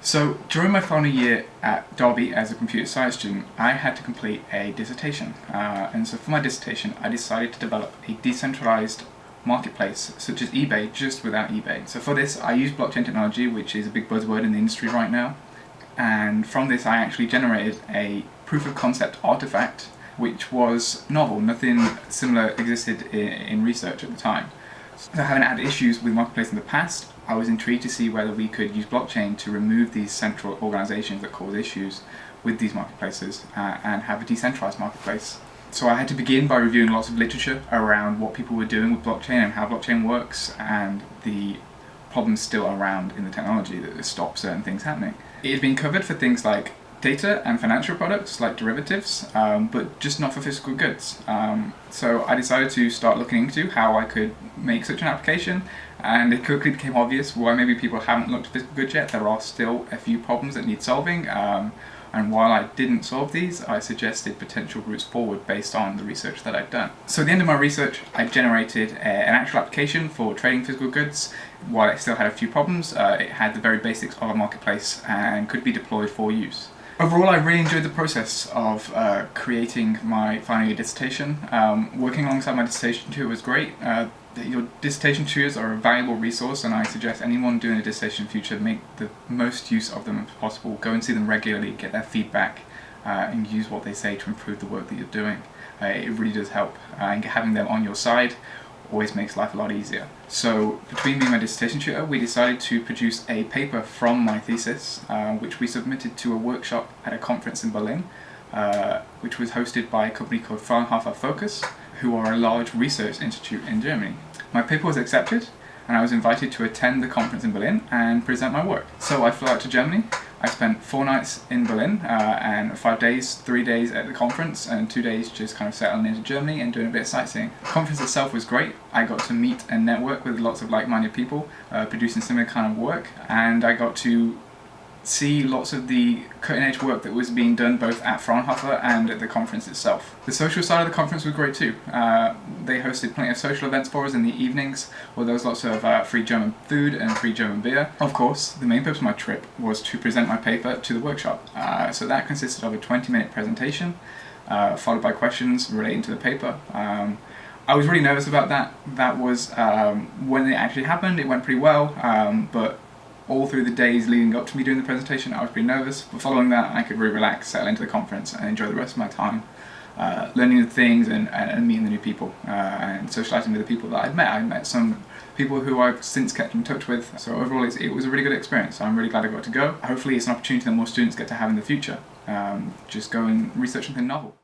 So during my final year at Derby as a computer science student, I had to complete a dissertation. And so for my dissertation, I decided to develop a decentralized marketplace such as eBay, just without eBay. So for this, I used blockchain technology, which is a big buzzword in the industry right now. And from this, I actually generated a proof of concept artifact, which was novel. Nothing similar existed in research at the time. So having had issues with marketplace in the past, I was intrigued to see whether we could use blockchain to remove these central organizations that cause issues with these marketplaces and have a decentralized marketplace. So I had to begin by reviewing lots of literature around what people were doing with blockchain and how blockchain works and the problems still around in the technology that stop certain things happening. It had been covered for things like data and financial products like derivatives, but just not for physical goods. So I decided to start looking into how I could make such an application, and it quickly became obvious why maybe people haven't looked at physical goods yet. There are still a few problems that need solving, and while I didn't solve these, I suggested potential routes forward based on the research that I'd done. So at the end of my research, I generated an actual application for trading physical goods. While it still had a few problems, it had the very basics of a marketplace and could be deployed for use. Overall, I really enjoyed the process of creating my final year dissertation. Working alongside my dissertation tutor was great. Your dissertation tutors are a valuable resource, and I suggest anyone doing a dissertation in future make the most use of them as possible. Go and see them regularly, get their feedback, and use what they say to improve the work that you're doing. It really does help, and having them on your side always makes life a lot easier. So between me and my dissertation tutor, we decided to produce a paper from my thesis, which we submitted to a workshop at a conference in Berlin, which was hosted by a company called Fraunhofer Focus, who are a large research institute in Germany. My paper was accepted, and I was invited to attend the conference in Berlin and present my work. So I flew out to Germany. I spent 4 nights in Berlin and 5 days, 3 days at the conference and 2 days just kind of settling into Germany and doing a bit of sightseeing. The conference itself was great. I got to meet and network with lots of like-minded people producing similar kind of work, and I got to see lots of the cutting-edge work that was being done both at Fraunhofer and at the conference itself. The social side of the conference was great too. They hosted plenty of social events for us in the evenings, where there was lots of free German food and free German beer. Of course, the main purpose of my trip was to present my paper to the workshop. So that consisted of a 20-minute presentation, followed by questions relating to the paper. I was really nervous about that. That was when it actually happened. It went pretty well, but all through the days leading up to me doing the presentation, I was pretty nervous, but following that I could really relax, settle into the conference and enjoy the rest of my time learning new things and meeting the new people and socialising with the people that I'd met. I met some people who I've since kept in touch with, so overall it was a really good experience. I'm really glad I got to go. Hopefully it's an opportunity that more students get to have in the future. Just go and research something novel.